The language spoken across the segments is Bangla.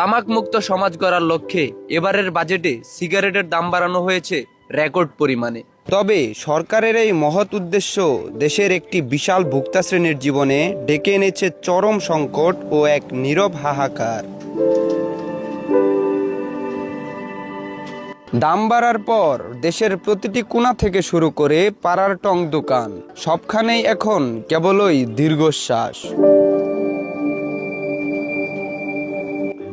তামাক মুক্ত সমাজ গড়ার লক্ষ্যে এবারের বাজেটে সিগারেটের দাম বাড়ানো হয়েছে রেকর্ড পরিমাণে। তবে সরকারের এই মহৎ উদ্দেশ্য দেশের একটি বিশাল ভোক্তা শ্রেণীর জীবনে ডেকে এনেছে চরম সংকট ও এক নীরব হাহাকার। দাম বাড়ার পর দেশের প্রতিটি কোণা থেকে শুরু করে পাড়ার টং দোকান সবখানেই এখন কেবলই দীর্ঘশ্বাস।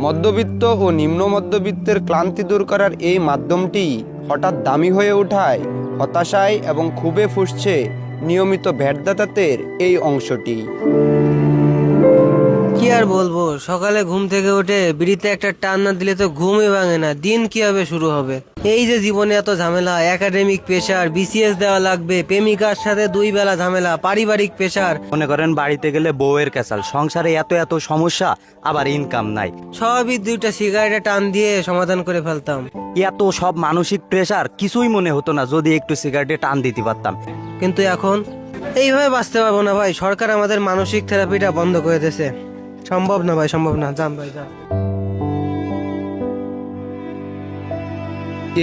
মধ্যবিত্ত ও নিম্ন মধ্যবিত্তের ক্লান্তি দূর করার এই মাধ্যমটি হঠাৎ দামি হয়ে ওঠায় হতাশায় এবং ক্ষোভে ফুঁসছে নিয়মিত ভ্যাটদাতাদের এই অংশটি। কি আর বলবো, সকালে ঘুম থেকে উঠে বিড়িতে একটা টান না দিলে তো ঘুমই ভাঙে না। দিন কিভাবে শুরু হবে? এই যে জীবনে এত ঝামেলা, একাডেমিক প্রেশার, বিসিএস দেওয়া লাগবে, প্রেমিকার সাথে 2 বেলা ঝামেলা, পারিবারিক প্রেশার, মনে করেন বাড়িতে গেলে বউয়ের ক্যাসাল, সংসারে এত এত সমস্যা, আবার ইনকাম নাই। সবই 2টা সিগারেটে টান দিয়ে সমাধান করে ফেলতাম। এত সব মানসিক প্রেশার কিছুই মনে হতো না যদি একটু সিগারেটে টান দিতে পারতাম। কিন্তু এখন এইভাবে বাঁচতে পারবো না ভাই। সরকার আমাদের মানসিক থেরাপিটা বন্ধ করে দিয়েছে। সম্ভব না ভাই, সম্ভব না। যান ভাই, যান।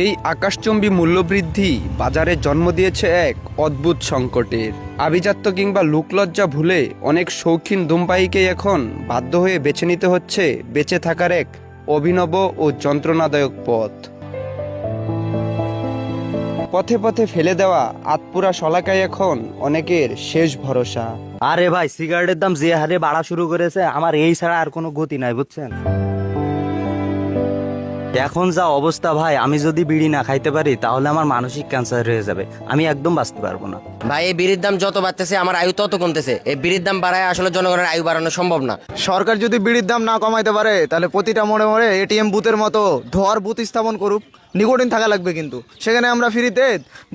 এই আকাশচুম্বী মূল্যবৃদ্ধি বাজারে জন্ম দিয়েছে এক অদ্ভুত সংকটের। আভিজাত্য কিংবা লোকলজ্জা ভুলে অনেক শৌখিন ধূমপায়ীকে এখন বাধ্য হয়ে বেছে নিতে হচ্ছে বেঁচে থাকার এক অভিনব ও যন্ত্রণাদায়ক পথ। পথে পথে ফেলে দেওয়া আতপুরা শলাকায় এখন অনেকের শেষ ভরসা। আরে ভাই, সিগারেটের দাম যে হারে বাড়া শুরু করেছে, আমার এই ছাড়া আর কোনো গতি নাই, বুঝছেন? এখন যা অবস্থা ভাই, আমি যদি বিড়ি না খাইতে পারি তাহলে আমার মানসিক ক্যান্সার হয়ে যাবে। আমি একদম বাঁচতে পারবো না ভাই। এই বিড়ির দাম যত বাড়তেছে আমার আয়ু তত কমতেছে। এই বিড়ির দাম বাড়ায় আসলে জনগণের আয়ু বাড়ানো সম্ভব না। সরকার যদি বিড়ির দাম না কমাইতে পারে তাহলে প্রতিটা মোড়ে মোড়ে এটিএম বুথের মতো ধোয়ার বুথ স্থাপন করুক। নিকোটিন থাকা লাগবে, কিন্তু সেখানে আমরা ফ্রিতে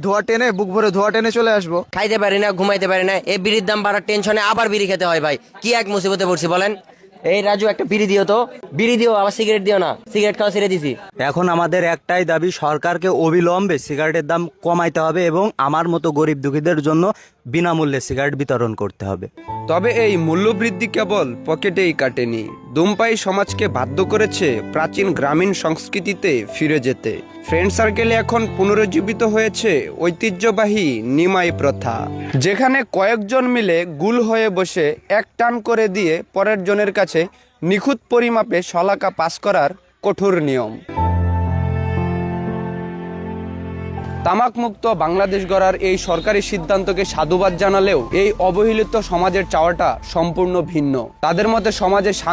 ধোয়া টেনে, বুক ভরে ধোয়া টেনে চলে আসবো। খাইতে পারি না, ঘুমাইতে পারি না। এই বিড়ির দাম বাড়ার টেনশনে আবার বিড়ি খেতে হয় ভাই। কি এক মুসিবতে পড়ছি বলেন। এই রাজু, একটা বিড়ি দিও তো। বিড়ি দিও, আবার সিগারেট দিও না। সিগারেট খাওয়া ছেড়ে দিছি। এখন আমাদের একটাই দাবি, সরকারকে অবিলম্বে সিগারেটের দাম কমাইতে হবে এবং আমার মতো গরিব দুঃখীদের জন্য বিনামূল্যে সিগারেট বিতরণ করতে হবে। তবে এই মূল্যবৃদ্ধি কেবল পকেটেই কাটেনি, ধূমপায়ী সমাজকে বাধ্য করেছে প্রাচীন গ্রামীণ সংস্কৃতিতে ফিরে যেতে। ফ্রেন্ড সার্কেলে এখন পুনরুজ্জীবিত হয়েছে ঐতিহ্যবাহী নিমাই প্রথা, যেখানে কয়েকজন মিলে গুল হয়ে বসে এক টান করে দিয়ে পরের জনের কাছে নিখুঁত পরিমাপে শলাকা পাস করার কঠোর নিয়ম। তামাক মুক্ত বাংলাদেশ গড়ার এই সরকারি সিদ্ধান্তকে সাধুবাদ জানালেও এই অবহেলিত সমাজের চাওয়াটা সম্পূর্ণ ভিন্ন। তাদের মতে সমাজে শান্তি